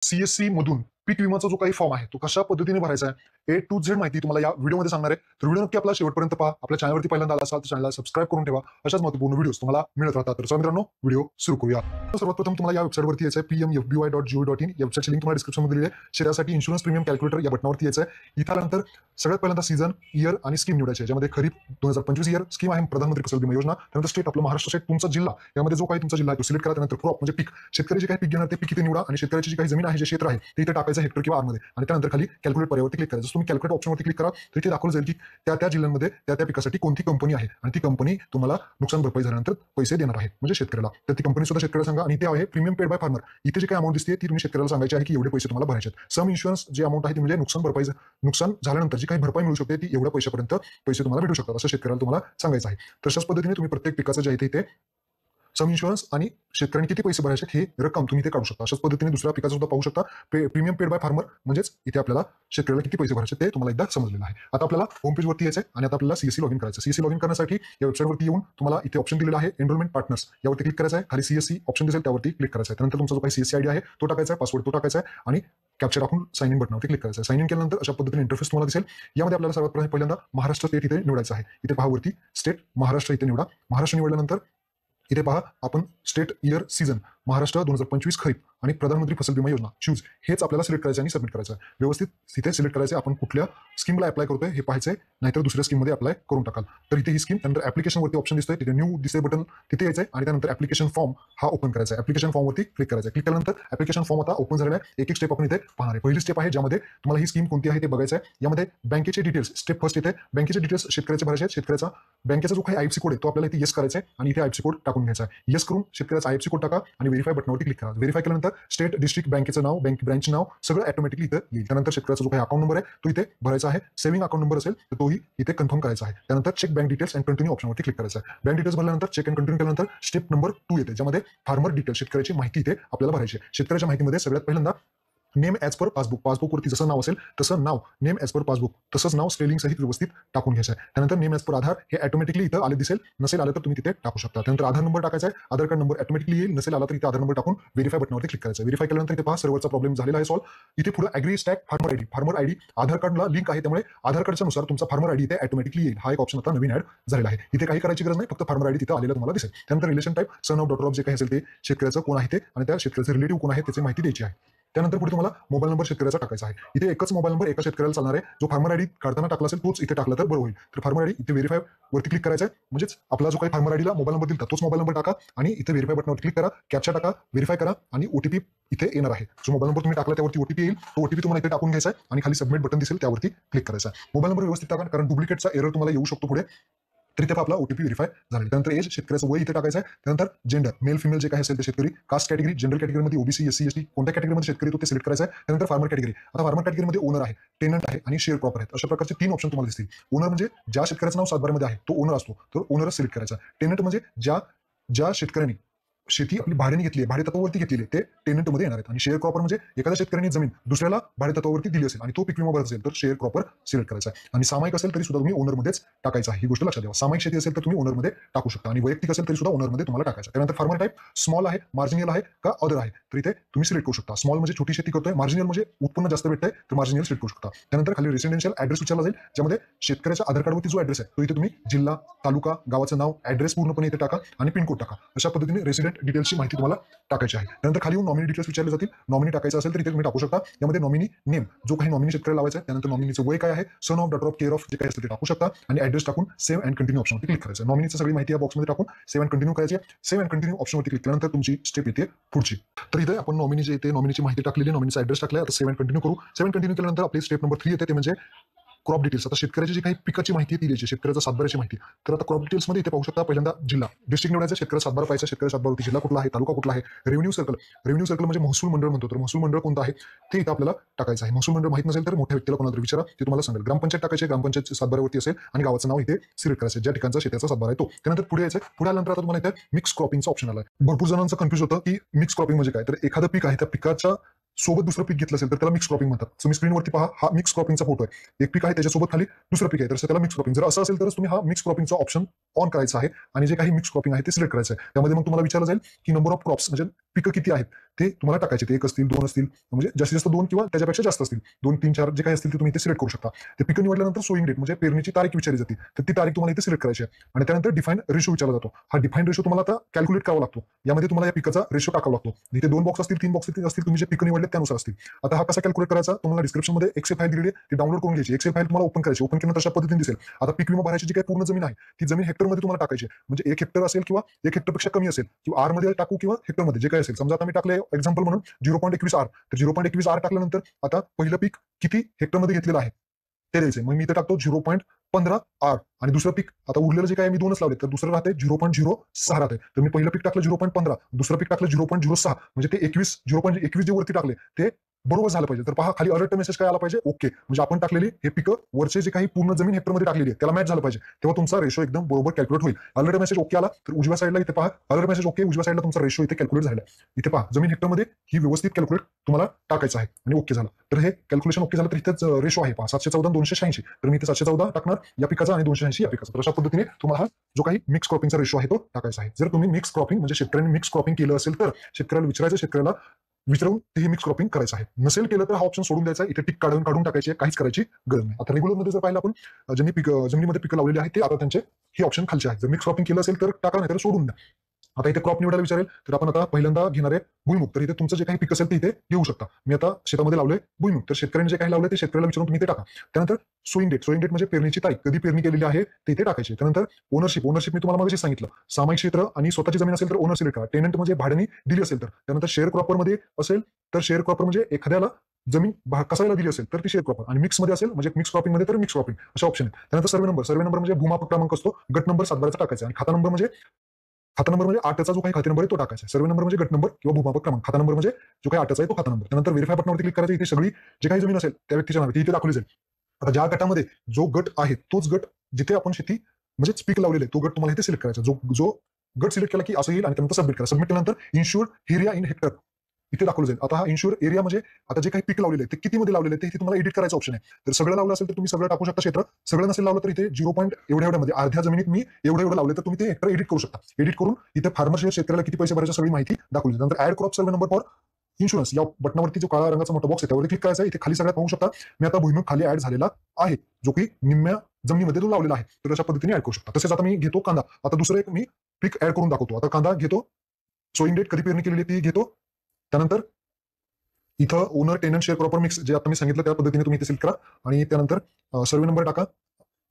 CSC मधून पीक विमाचा जो काही फॉर्म आहे तो कशा पद्धतीने भरायचा आहे ए टू झेड माहिती तुम्हाला या व्हिडिओमध्ये सांगणार आहे. तर व्हिडिओ नक्की आपला शेवटपर्यंत पहा. आपल्या चॅनलवरती पहिल्यांदा आला असाल तर चॅनलला सबस्क्राईब करून ठेवा. अशाच महत्त्वपूर्ण व्हिडिओज तुम्हाला मिळत राहतात. तर चला मित्रांनो व्हिडिओ सुरू करूया. सर्वात प्रथम तुम्हाला या वेबसाईटवरती यायचं आहे pmfby.gov.in. या वेबसाईटची लिंक तुम्हाला डिस्क्रिप्शनमध्ये दिली आहे. शेअरसाठी इन्शुरन्स प्रीमियम कॅल्क्युलेटर या बटनावरती यायचं आहे. इथं आल्यानंतर सगळ्यात पहिल्यांदा सीझन, इयर आणि स्कीम निवडायची आहे. ज्यामध्ये खरीप 2025 इयर स्कीम आहे प्रधानमंत्री फसल बीमा योजना. त्यानंतर स्टेट आपलं महाराष्ट्र स्टेट, तुमचा जिल्हा यामध्ये जो काही तुमचा जिल्हा आहे तो सिलेक्ट करा. त्यानंतर क्रॉप म्हणजे पीक, शेतकरी जे काही पीक घेणार ते पीक इथे निवडा आणि शेतकऱ्याची जी काही जमीन आहे, जे क्षेत्र आहे ते इथे टाकायचं हेक्टर किंवा आरमध्ये. आणि त्यानंतर खाली कॅल्क्युलेट पर्यायावरती क्लिक करायचं. जसं तुम्ही कॅल्क्युलेट ऑप्शनवरती क्लिक करा तर इथे दाखवलं जाईल की त्या जिल्ह्यांमध्ये त्या पिकासाठी कोणती कंपनी आहे आणि ती कंपनी तुम्हाला नुकसान भरपाई झाल्यानंतर पैसे देणार आहे म्हणजे शेतकऱ्याला. तर ती कंपनी सुद्धा शेतकऱ्याला सांगा. आणि ते आहे प्रीमियम पेड बाय फार्मर. इथे जे काही अमाऊंट दिसते ती तुम्ही शेतकऱ्याला सांगायची आहे की एवढे पैसे तुम्हाला भरायचे आहेत. सम इन्शुरन्स जे अमाऊंट आहे ती म्हणजे नुकसान झाल्यानंतर जी काही भरपाई मिळू शकते ती एवढ्या पैशापर्यंत पैसे तुम्हाला भेटू शकतात असं शेतकऱ्याला तुम्हाला सांगायचं आहे. तशाच पद्धतीने तुम्ही प्रत्येक पिकाचं जे आहे ते सम इन्शुरन्स आणि शेतकऱ्यांनी किती पैसे भरायचे हे रक्कम तुम्ही इथे काढू शकता. अशाच पद्धतीने दुसऱ्या पिकाचं सुद्धा पाहू शकता. प्रीमियम पेड बाय फार्मर म्हणजेच इथे आपल्याला शेतकऱ्याला किती पैसे भरायचे ते तुम्हाला एकदा समजलेलं आहे. आता आपल्याला होम पेजवरती यायचं आहे आणि आता आपल्याला सीएससी लॉगिन करायचं. सीएससी लॉगिन करण्यासाठी या वेबसाईटवरती येऊन तुम्हाला इथे ऑप्शन दिलेला आहे एनरोलमेंट पार्टनर्स, यावरती क्लिक करायचं आहे. खाली सीएससी ऑप्शन दिसेल त्यावरती क्लिक करायचं आहे. त्यानंतर तुमचा जो काही सीएससी आयडी आहे तो टाकायचा आहे, पासवर्ड तो टाकायचा आहे आणि कॅप्चर टाकून साइन इन बटनावरती क्लिक करायचं आहे. साइन इन केल्यानंतर अशा पद्धतीने इंटरफेस तुम्हाला दिसेल. यामध्ये आपल्याला सर्वात पहिल्यांदा महाराष्ट्र स्टेट इथे निवडायचं आहे. इथे पहा वरती स्टेट महाराष्ट्र इथे निवडा. महाराष्ट्र निवडल्यानंतर इथे पहा आपण स्टेट, इयर, सीझन महाराष्ट्र 2025 खरीप आणि प्रधानमंत्री फसल बीमा योजना चूज हेच आपल्याला सिलेक्ट करायचं आणि सबमिट करायचं आहे. व्यवस्थित तिथे सिलेक्ट करायचं आपण कुठल्या स्कीमला अप्लाय करतोय हे पाहायचंय, नाहीतर दुसऱ्या स्कीममध्ये अप्लाय करून टाकाल. तर इथे ही स्कीम, त्यानंतर ऍप्लिकेशनवरती ऑप्शन दिसतोय तिथे न्यू दिसे बटन तिथे यायचंय आणि त्यानंतर ऍप्लिकेशन फॉर्म हा ओपन करायचा आहे. ऍप्लिकेशन फॉर्मवरती क्लिक करायचं आहे. क्लिक केल्यानंतर ऍप्लिकेशन फॉर्म आता ओपन झालेला आहे. एक स्टेप आपण इथे पाहणार आहे. पहिली स्टेप आहे ज्यामध्ये तुम्हाला ही स्कीम कोणती आहे ते बघायचं आहे. यामध्ये बँकेचे डिटेल्स, स्टेप फर्स्ट इथे बँकेचे डिटेल्स शेतकऱ्याचे भरायचे आहेत. शेतकऱ्याचा बँकेचा जो काही आयएफसी कोड आहे तो आपल्याला इथे येस करायचा आहे आणि इथे आयएफसी कोड टाकून घ्यायचा आहे. येस करून शेतकऱ्याचा आयएफसी कोड टाका आणि व्हेरीफाय बटनावरती क्लिक करा. व्हेरीफाय केल्यानंतर स्टेट, डिस्ट्रिक्ट, बँकेचं नाव, बँक ब्रँच नाव सगळं ऑटोमॅटिकली इथे येईल. त्यानंतर शेतकऱ्याचा जो काही अकाउंट नंबर आहे तो इथे भरायचा आहे. सेव्हिंग अकाउंट नंबर असेल तर तोही इथे कन्फर्म करायचा आहे. त्यानंतर check bank details and continue ऑप्शनवरती क्लिक करायचं आहे. बँक डिटेल्स भरल्यानंतर चेक अँड कंटिन्यू केल्यानंतर स्टेप नंबर 2 येते ज्यामध्ये फार्मर डिटेल्स, शेतकऱ्याची माहिती इथे आपल्याला भरायची आहे. शेतकऱ्याच्या माहितीमध्ये सगळ्यात पहिल्यांदा नेम ॲज पर पासबुक, पासबुकवरती जसं नाव असेल तसं नाव, नेम ॲज पर पासबुक तसंच नाव स्पेलिंग सहित व्यवस्थित टाकून घ्यायचं आहे. त्यानंतर नेम ॲज पर आधार हे ऑटोमॅटिकली इथं आले दिसेल, नसेल आलं तर तुम्ही तिथे टाकू शकता. त्यानंतर आधार नंबर टाकायचा आहे. आधार कार्ड नंबर ऑटोमॅटिकली येईल, नसेल आला तर इथे आधार नंबर टाकून व्हेरीफाय बटनावरती क्लिक करायचं. व्हेरीफाय केल्यानंतर इथे पहा सर्व्हरचा प्रॉब्लेम झालेला आहे सॉल्व. इथे पुढे ॲग्री स्टॅक फार्मर आयडी आधार कार्डला लिंक आहे त्यामुळे आधार कार्डच्या नुसार तुमचा फार्मर आयडी इथे ऑटोमॅटिकली येईल. हा एक ऑप्शन आता नवीन ऍड झालेला आहे. इथे काही करायची गरज नाही, फक्त फार्मर आयडी तिथे आलेला तुम्हाला दिसेल. त्यानंतर relation type, son of, daughter of जे काही असेल ते शेतकऱ्याचं कोण आहे ते आणि त्या शेतकऱ्याचे रिलेटिव्ह कोण आहे त्याची माहिती द्यायची आहे. त्यानंतर पुढे तुम्हाला मोबाईल नंबर शेतकऱ्याचा टाकायचा आहे. इथे एकच मोबाईल नंबर एका शेतकऱ्याला चालणार आहे. जो फार्मर आयडी काढताना टाकला असेल तोच इथे टाकला तर बरं होईल. तर फार्मर आयडी इथे व्हेरीफाय वरती क्लिक करायचं आहे. म्हणजेच आपला जो काही फार्मर आयडीला मोबाईल नंबर दिला तोच मोबाईल नंबर टाका आणि इथे व्हेरीफाय बटनावर क्लिक करा, कॅप्चा टाका, व्हेरीफाय करा आणि ओटीपी इथे येणार आहे. जो मोबाईल नंबर तुम्ही टाकला त्यावरती ओटीपी येईल. तो ओटीपी तुम्हाला इथे टाकून घ्यायचा आहे आणि खाली सबमिट बटन दिसेल त्यावरती क्लिक करायचा आहे. मोबाईल नंबर व्यवस्थित टाका कारण डुप्लिकेटचा एरर तुम्हाला येऊ शकतो पुढे. तर इथे आपला ओटीपी व्हेरीफाय झाला. त्यानंतर एज, शेतकऱ्याचं वय इथे टाकायचं आहे. त्यानंतर जेंडर, मेल फिमेल जे काही असेल ते शेतकरी, कास्ट कॅटेगरी, जनरल कॅटेगरीमध्ये ओबीसी, एससी, एसटी कोणत्या कॅटेगरीमध्ये शेतकरी तो ते सिलेक्ट करायचं आहे. त्यानंतर फार्मर कॅटेगरी, आता फार्मर कॅटेगरीमध्ये ओनर आहे, टेनंट आहे आणि शेअर क्रॉपर आहेत. अशा प्रकारचे 3 ऑप्शन तुम्हाला दिसतील. ओनर म्हणजे ज्या शेतकऱ्याचं नाव सातबाऱ्यामध्ये आहे तो ओनर असतो तर ओनरच सिलेक्ट करायचा. टेनंट म्हणजे ज्या शेतकऱ्यांनी शेती आपली भाड्याने घेतली आहे, भाडे तत्वावरती घेतलेली ते टेनंटमध्ये येणार आहेत. आणि शेअर क्रॉपर म्हणजे एखाद्या शेतकऱ्यांनी जमीन दुसऱ्याला भाडे तत्वावरती दिली असेल आणि तो पीक विमा भरत असेल तर शेअर क्रॉपर सिलेक्ट करायचा आहे. आणि सामायिक असेल तरी सुद्धा तुम्ही ओनरमध्येच टाकायचं आहे. ही गोष्ट लक्षात ठेवा. सामायिक शेती असेल तर तुम्ही ओनरमध्ये टाकू शकता आणि वैयक्तिक असेल तरी सुद्धा ओनरमध्ये तुम्हाला टाकायचं. त्यानंतर फार्मर टाईप स्मॉल आहे, मार्जिनियल आहे का अदर आहे तर इथे तुम्ही सिलेक्ट करू शकता. स्मॉल म्हणजे छोटी शेती करतोय, मार्जिनियल म्हणजे उत्पन्न जास्त भेटतंय तर मार्जिनियल सिलेक्ट करू शकता. त्यानंतर खाली रेसिडेन्शियल ॲड्रेस विचारला जाईल ज्यामध्ये शेतकऱ्याच्या आधार कार्डवरती जो ॲड्रेस आहे तो इथे तुम्ही जिल्हा, तालुका, गावाचं नाव, ॲड्रेस पूर्णपणे इथे टाका आणि पिनकोड टाका. अशा पद्धतीने रेसिडेंट डिटेल्सची माहिती तुम्हाला टाकायची आहे. त्यानंतर खाली येऊन नॉमिनी डिटेल्स विचारले जातील. नॉमिनी टाकायचं असेल तर इथे तुम्ही टाकू शकता. यामध्ये नॉमिनी नेम, जो काही नॉमिनी शेतकऱ्याला लावायचा आहे, त्यानंतर नॉमिनीचं वय काय आहे, son of, daughter of, care of जे काही असेल ते टाकू शकता आणि ॲड्रेस टाकून सेव्ह अँड कंटिन्यू ऑप्शनवरती क्लिक करायचं. नॉमिनीची सगळी माहिती या बॉक्समध्ये टाकून सेव्ह अँड कंटिन्यू करायची आहे. सेव्ह अँड कंटिन्यू ऑप्शनवरती क्लिक केल्यानंतर तुमची स्टेप येते पुढची. तर इथे आपण नॉमिनी जे येते नॉमिनीची माहिती टाकलेली, नॉमिनीचा ॲड्रेस टाकलाय. आता सेव्ह अँड कंटिन्यू करू. सेव्ह अँड कंटिन्यू केल्यानंतर आपली स्टेप नंबर 3 येते ते म्हणजे क्रॉप डिटेल्स. आता शेतकऱ्याची जी काही पिकाची माहिती ती द्यायची, शेतकऱ्याचा सातबाऱ्याची माहिती. तर आता क्रॉप डिटेल्समध्ये इथे पाहू शकता पहिल्यांदा जिल्हा, डिस्ट्रिक्ट निवडायचं, शेतकऱ्याचा सातबारा पाहिजे, शेतकऱ्याचा सातबारावरती जिल्हा कुठला आहे, तालुका कुठला आहे, रेव्हेन्यू सर्कल म्हणजे महसूल मंडळ म्हणतो तर महसूल मंडळ कोणतं आहे ते इथे आपल्याला टाकायचं आहे. महसूल मंडळ माहित नसेल तर मोठ्या व्यक्तीला कोणाला विचारा, ते तुम्हाला सांगेल. ग्रामपंचायत टाकायचे, ग्रामपंचायत सातबाऱ्यावरती असेल आणि गावाचं नाव इथे सिलेक्ट करायचं ज्या ठिकाणचा शेताचा सातबारा आहे तो. त्यानंतर पुढे यायचं. पुढे आल्यानंतर आता तुम्हाला इथे मिक्स क्रॉपिंगचा ऑप्शन आला. भरपूर जणांचं कन्फ्युज होतं की मिक्स क्रॉपिंग म्हणजे काय. तर एखादं पीक आहे त्या पिकाच्या सोबत दुसरं पीक घेतलं असेल तर त्याला मिक्स क्रॉपिंग म्हणतात. तुम्ही स्क्रीनवरती पहा, हा मिक्स क्रॉपिंगचा फोटो आहे. एक पीक आहे त्याच्यासोबत खाली दुसरं पीक आहे तर त्याला मिक्स क्रॉपिंग. जर असं असेल तरच तुम्ही हा मिक्स क्रॉपिंगचा ऑप्शन ऑन करायचा आहे आणि जे काही मिक्स क्रॉपिंग आहे ते सिलेक्ट करायचं आहे. त्यामध्ये मग तुम्हाला विचारलं जाईल की नंबर ऑफ क्रॉप्स म्हणजे पिकं किती आहेत ते तुम्हाला टाकायचे. ते 1 असतील, 2 असतील, म्हणजे जास्तीत जास्त 2 किंवा त्याच्यापेक्षा जास्त असतील. 2, 3, 4 जे काही असतील ते तुम्ही इथे सिलेक्ट करू शकता. ते पिकं निवडल्यानंतर सोईंग डेट म्हणजे पेरणीची तारीख विचारली जाते. तर ती तारीख तुम्हाला इथे सिलेक्ट करायची आहे. आणि त्यानंतर डिफाईन रेशो विचारला जातो. हा डिफाईन रेशो तुम्हाला आता कॅल्क्युलेट करावा लागतो. यामध्ये तुम्हाला या पिकाचा रेशो टाकावा लागतो. इथे 2 बॉक्स असतील, 3 बॉक्स असतील, तुम्ही जे पिकं निवडले त्यानुसार असतील. आता हा कसा कॅल्क्युलेट करायचा तुम्हाला डिस्क्रिप्शनमध्ये एक्सेल फाईल दिलेली आहे. ती डाउनलोड करून घ्यायची. एक्सेल फाईल तुम्हाला ओपन करायची. ओपन केल्यानंतर अशा पद्धतीने दिसेल. आता पीक विमा भरायची जी काही पूर्ण जमीन आहे ती जमीन हेक्टरमध्ये तुम्हाला टाकायची. म्हणजे 1 हेक्टर असेल किंवा 1 हेक्टरपेक्षा कमी असेल किंवा आर मध्ये टाकू किंवा हेक्टरमध्ये जे काही असेल. समजा आता मी टाकले एक्झाम्पल म्हणून 0.21 आर. तर 0.21 आर टाकल्यानंतर आता पहिलं पीक किती हेक्टरमध्ये घेतलेलं आहे ते द्यायचं. मग मी इथे टाकतो 0.15 आर आणि दुसरं पीक आता उरलेलं जे काही मी 2च लावले तर दुसरं राहते 0.06 राहते. तर मी पहिलं पीक टाकलं 0.15, दुसरं पीक टाकलं 0.06 म्हणजे ते 0.21 जे वरती टाकले ते बरोबर झालं पाहिजे. तर पहा खाली अलर्ट मेसेज काय आला पाहिजे, ओके. म्हणजे आपण टाकलेली हे पिकं वरचे जे काही पूर्ण जमीन हेक्टरमध्ये टाकलेली आहे त्याला मॅच झालं पाहिजे. तेव्हा तुमचा रेशो एकदम बरोबर कॅल्क्युलेट होईल. अलर्ट मेसेज ओके आला तर उजव्या साईडला इथे पहा अलर्ट मेसेज ओके, उजव्या साईडला तुमचा रेशो इथे कॅल्क्युलेट झालेला आहे. इथे पहा जमीन हेक्टरमध्ये ही व्यवस्थित कॅल्क्युलेट तुम्हाला टाकायचं आहे आणि ओके झालं. तर हे कॅल्क्युलेशन ओके झालं तर इथेच रेशो आहे पहा 714 286. तर मी इथे 714 टाकणार या पिकाचा आणि 280 या पिकाचा. तर अशा पद्धतीने तुम्हाला जो काही मिक्स क्रॉपिंगचा रेशो आहे तो टाकायचा आहे. जर तुम्ही मिक्स क्रॉपिंग म्हणजे शेतकऱ्यांनी मिक्स क्रॉपिंग केलं असेल तर शेतकऱ्याला विचारायचं, शेतकऱ्याला विचारून ते मिक्स क्रॉपिंग करायचं आहे. नसेल केलं तर हा ऑप्शन सोडून द्यायचा. इथे टिक काढून टाकायची, काहीच करायची गरज नाही. आता रेग्युलर मध्ये जर पाहिलं आपण ज्यांनी जमिनीमध्ये पिकं लावलेली आहेत ते आता त्यांचे हे ऑप्शन खालचे आहे. जर मिक्स क्रॉपिंग केलं असेल तर टाका, नाही तर सोडून द्या. आता इथे क्रॉप निवडायला विचारेल तर आपण आता पहिल्यांदा घेणारे भुईमुग. तर इथे तुमचं जे काही पीक असेल ते इथे घेऊ शकता. मी आता शेतामध्ये लावले भुईमुग, तर शेतकऱ्यांनी जे काही लावले ते शेतकऱ्याला विचारून तुम्ही इथे टाका. त्यानंतर सोईंग डेट म्हणजे पेरणीची तारीख, कधी पेरणी केलेली आहे ते इथे टाकायची. त्यानंतर ओनरशिप मी तुम्हाला मागे सांगितलं. सामायिक क्षेत्र आणि स्वतःची जमीन असेल तर ओनर सिलेक्ट करा. टेनंट म्हणजे भाड्याने दिली असेल तर. त्यानंतर शेअर क्रॉपर मध्ये असेल तर शेअर क्रॉपर म्हणजे एखाद्याला जमीन कसायला दिली असेल तर ती शेअर क्रॉपर, आणि मिक्स मध्ये असेल म्हणजे मिक्स क्रॉपिंग मध्ये तर मिक्स क्रॉपिंग अशा ऑप्शन आहेत. त्यानंतर सर्वे नंबर म्हणजे भूमापक क्रमांक असतो, गट नंबर 7 टाकायचा. आणि खाता नंबर म्हणजे 8चा जो काही खाते नंबर आहे तो टाकायचा. सर्वे नंबर म्हणजे गट नंबर किंवा भूमापक क्रमांक. खाता नंबर म्हणजे जो काही 8चा आहे तो खाता नंबर. त्यानंतर व्हेरीफाय बटनावरती क्लिक करायचं. इथे सगळी जे काही जमीन असेल त्या व्यक्तीच्या नावे ती इथे दाखवली जाईल. आता ज्या गटामध्ये जो गट आहे तोच गट जिथे आपण शेती म्हणजे पीक लावलेले तो गट तुम्हाला इथे सिलेक्ट करायचा. जो गट सिलेक्ट केला की असं येईल आणि त्यानंतर सबमिट करा. सबमिट केल्यानंतर इन्शुअर्ड एरिया इन हेक्टर इथे दाखवलं जाईल. आता हा इन्शुअर एरिया म्हणजे आता जे काही पीक लावलेलं आहे ते किती मध्ये लावलेलं आहे ते इथे तुम्हाला एडिट करायचं ऑप्शन आहे. तर सगळं लावलं असेल तर तुम्ही सगळं टाकू शकता क्षेत्र. सगळं नसेल लावलं तर इथे 0 पॉईंट एवढ्यामध्ये अर्ध्या जमिनीत मी एवढं लावले तर तुम्ही ते हेक्टर एडिट करू शकता. एडिट करून इथे फार्मर शेतकऱ्याला किती पैसे भरायचे सगळी माहिती दाखवली. नंतर add crop survey number for insurance या बटनावरती जो काळा रंगाचा मोठा बॉक्स आहे त्यावर क्लिक करायचा. इथे खाली सगळ्यात पाहू शकता मी आता भुईमुग खाली ऍड झालेला आहे जो की निम्म्या जमिनीमध्ये तो लावलेला आहे. तर अशा पद्धतीने ऍड करू शकता. तसेच आता मी घेतो कांदा. आता दुसरं एक मी पीक ऍड करून दाखवतो. आता कांदा घेतो. सोईंग डेट कधी पेरणी केलेली ती घेतो. त्यानंतर इथं owner tenant share cropper mix जे आता मी सांगितलं त्या पद्धतीने तुम्ही इथे सिलेक्ट करा. आणि त्यानंतर सर्वे नंबर टाका,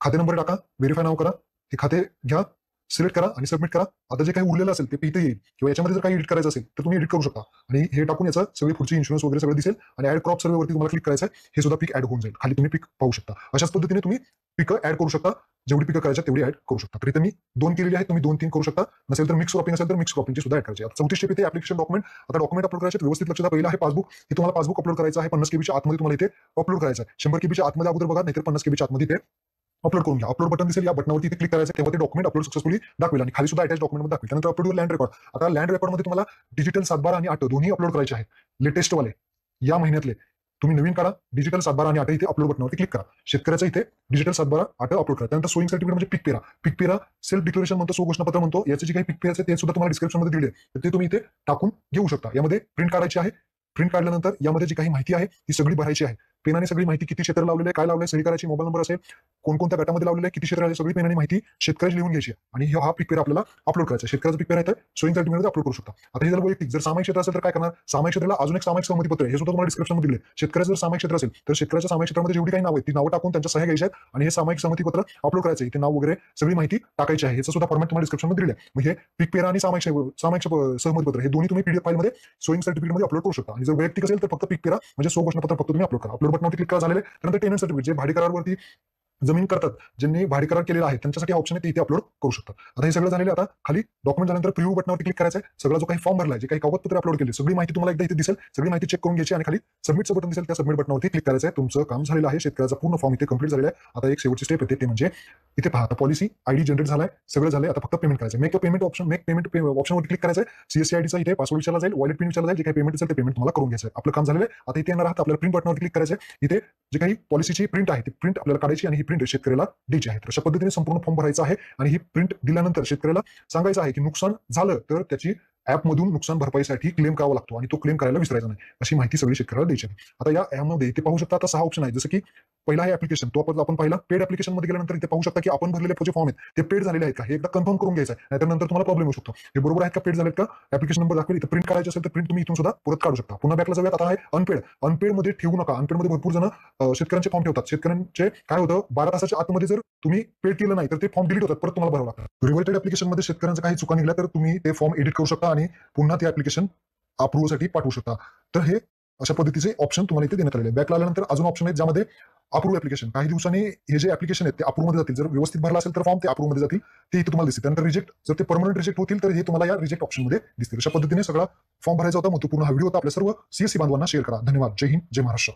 खाते नंबर टाका, व्हेरीफाय नाव करा, हे खाते घ्या, सिलेक्ट करा आणि सबमिट करा. आता जे काही उरलेलं असेल ते इथे येईल किंवा याच्यामध्ये जर काही एडिट करायचं असेल तर तुम्ही एडिट करू शकता. आणि हे टाकून याचं सगळी पुढची इन्शुरन्स वगैरे सगळं दिसेल. आणि ऍड क्रॉप सर्वेवरती तुम्हाला क्लिक करायचं आहे. हे सुद्धा पीक ऍड होऊन जाईल. खाली तुम्ही पीक पाहू शकता. अशाच पद्धतीने तुम्ही पिकं ऍड करू शकता. जेवढी पिकं करायची तेवढी ऍड करू शकता. तर इथे मी 2 केलेली आहेत, तुम्ही 2-3 करू शकता. नसेल तर मिक्स क्रॉपिंग असेल तर मिक्स क्रॉपिंगची सुद्धा ऍड करायची. आता 34 स्टेप इथे ऍप्लिकेशन डॉक्युमेंट. आता डॉक्युमेंट अपलोड करायचे व्यवस्थित लक्षात. पहिला आहे पासबुक. हे तुम्हाला पासबुक अपलोड करायचं आहे. 50 केबीच्या आतमध्ये तुम्हाला इथे अपलोड करायचं आहे. 100 केबीच्या आतमध्ये अगोदर बघा, नाहीतर 50 केबीच्या आतमध्ये इथे अपलोड करून घ्या. अपलोड बटन दिसेल, या बटनावरती इथे क्लिक करायचं. तेव्हा ते डॉक्युमेंट अपलोड सक्सेसफुली दाखवेल आणि खाली सुद्धा अटॅच डॉक्युमेंट दाखवेल. त्यानंतर अपलोड लँड रेकॉर्ड. आता लँड रेकॉर्डमध्ये तुम्हाला डिजिटल 7/12 आणि 8 दोन्ही अपलोड करायचे आहेत. लेटेस्ट वाले या महिन्यातले तुम्ही नवीन काढा. डिजिटल 7/12 आणि 8 इथे अपलोड बटनावरती क्लिक करा. शेतकऱ्याचं इथे डिजिटल 7/12 8 अपलोड करा. त्यानंतर सोईंग सर्टिफिकेट म्हणजे पीक पेरा सेल्फ डिक्लेरेशन म्हणतो, घोषणापत्र म्हणतो. याचे जे काही पीक पेराचे ते सुद्धा तुम्हाला डिस्क्रिप्शनमध्ये दिले, तर ते तुम्ही इथे टाकून घेऊ शकता. यामध्ये प्रिंट काढायची आहे. प्रिंट काढल्यानंतर यामध्ये जी काही माहिती आहे ती सगळी भरायची आहे. पेनाने सगळी माहिती, किती क्षेत्र लावलेलं आहे, काय लावलंय, सही करायची, मोबाईल नंबर असेल, कोणकोणत्या गटामध्ये लावलेलं आहे, किती क्षेत्र आहे, सगळी पेनाने माहिती शेतकऱ्याची लिहून घ्यायची. आणि हा पीक पेरा आपल्याला अपलोड करायचा. शेतकऱ्याचं पीक पेरा आहे तर सोईंग सर्टिफिकेट अपलोड करू शकता. आता हे जर वैयक्तिक जर सामायिक क्षेत्र असेल तर काय करणार, सामायिक क्षेत्राला अजून एक सामायिक सहमती पत्र आहे, हे सुद्धा तुम्हाला डिस्क्रिप्शनमध्ये दिले. शेतकऱ्याचं जर सामायिक क्षेत्र असेल तर शेतकऱ्याच्या सामायिक क्षेत्रामध्ये जेवढी काही नावं आहेत ती नावं टाकून त्यांच्या सह्या घ्यायच्या आहेत आणि हे सामायिक सहमती पत्र अपलोड करायचं. इथे नाव वगैरे सगळी माहिती टाकायची आहे. ह्याचं सुद्धा फॉर्मॅट तुम्हाला डिस्क्रिप्शनमध्ये दिले आहे. मग हे पीक पेरा आणि सामायिक सहमती पत्र हे दोन्ही तुम्ही पीडीएफ फाईलमध्ये सोईंग सर्टिफिकेटमध्ये अपलोड करू शकता. आणि जर वैयक्तिक असेल तर फक्त पीक पेरा म्हणजे घोषणापत्र फक्त तुम्ही अपलोड करा. अपलोड बटनावरती क्लिक झालेले. त्यानंतर टेनंट सर्टिफिकेट जे भाडे करारावरती जमीन करतात, ज्यांनी भाडे करार केलेला आहे त्यांच्यासाठी ऑप्शन आहे, ते इथे अपलोड करू शकतात. आता हे सगळं झालेलं. आता खाली डॉक्युमेंट झाल्यानंतर प्रिव्ह्यू बटनावरती क्लिक करायचं आहे. सगळा जो काही फॉर्म भरलाय, जे काही कागदपत्र अपलोड केली, सगळी माहिती तुम्हाला एकदा इथे दिसेल. सगळी माहिती चेक करून घ्यायची आणि खाली सबमिटचं बटन दिसेल, त्या सबमिट बटनावरती क्लिक करायचं आहे. तुमचं काम झालेलं आहे. शेतकऱ्याचा पूर्ण फॉर्म इथे कंप्लीट झालेला आहे. आता एक शेवटची स्टेप येते ते म्हणजे इथे पहा, आता पॉलिसी आयडी जनरेट झालाय, सगळं झालंय. आता फक्त पेमेंट करायचं. मेक पेमेंट ऑप्शनवर क्लिक करायचं. सीएससी आयडीचा इथे पासवर्ड विचारला जाईल, वॉलेट पिन विचारला जाईल. जे काही पेमेंट असेल ते पेमेंट तुम्हाला करून घ्यायचं आहे. आपलं काम झालेलं आहे. आता इथे येणार आहात, आपल्याला प्रिंट बटनावर क्लिक करायचं आहे. इथे जे काही पॉलिसीची प्रिंट आहे ती प्रिंट आपल्याला काढायची आणि ही प्रिंट शेतकऱ्याला द्यायची आहे. अशा पद्धतीने संपूर्ण फॉर्म भरायचा आहे आणि ही प्रिंट दिल्यानंतर शेतकऱ्याला सांगायचं आहे की नुकसान झालं तर त्याची ऍपमधून नुकसान भरपाईसाठी क्लेम करावा लागतो आणि तो क्लेम करायला विसरायचा नाही, अशी माहिती सगळी शेतकऱ्याला द्यायची आहे. आता यामध्ये ते पाहू शकता, आता 6 ऑप्शन आहेत. जसं की पहिला आहे ऍप्लिकेशन, तो आपण पाहिला. पेड ऍप्लिकेशन मध्ये गेल्यानंतर इथे पाहू शकता की आपण भरलेले जे फॉर्म आहेत ते पेड झालेले आहेत का, हे एकदा कन्फर्म करून घ्यायचं आहे, नाहीतर नंतर तुम्हाला प्रॉब्लेम होऊ शकतो. हे बरोबर आहेत का, पेड झालेत का, ऍप्लिकेशन नंबर दाखवेल, इथे प्रिंट करायचे असेल तर प्रिंट तुम्ही इथून सुद्धा परत काढू शकता. पुन्हा बॅकला जाऊयात. आता आहे अनपेड. अनपेड मध्ये ठेवू नका. अनपेड मध्ये भरपूर जण शेतकऱ्यांचे फॉर्म ठेवतात. शेतकऱ्यांचे काय होतं, 12 तासाच्या आतमध्ये जर तुम्ही पेड केलं नाही तर ते फॉर्म डिलीट होतात, परत तुम्हाला भरावं लागतं. रिव्हर्टेड ऍप्लिकेशन मध्ये शेतकऱ्यांचा काही चुका निघल्या तर तुम्ही ते फॉर्म एडिट करू शकता आणि पुन्हा ते ऍप्लिकेशन अप्रूव्हसाठी पाठवू शकता. तर हे अशा पद्धतीचे ऑप्शन तुम्हाला इथे देण्यात आलेले आहे. बॅकला आल्यानंतर अजून ऑप्शन आहेत ज्यामध्ये अप्रूव्ह ऍप्लिकेशन. काही दिवसांनी हे जे ऍप्लिकेशन आहेत ते अप्रूव्ह मध्ये जातील. जर व्यवस्थित भरला असेल तर फॉर्म ते अप्रूव्ह मध्ये जातील, ते इथे तुम्हाला दिसतील. त्यानंतर रिजेक्ट, जर ते परमनंट रिजेक्ट होतील तर हे तुम्हाला या रिजेक्ट ऑप्शन मध्ये दिसतील. अशा पद्धतीने सगळा फॉर्म भरायचा होता. महत्वपूर्ण हा व्हिडिओ होता. आपल्या सर्व सीएससी बांधवांना शेअर करा. धन्यवाद. जय हिंद, जय महाराष्ट्र.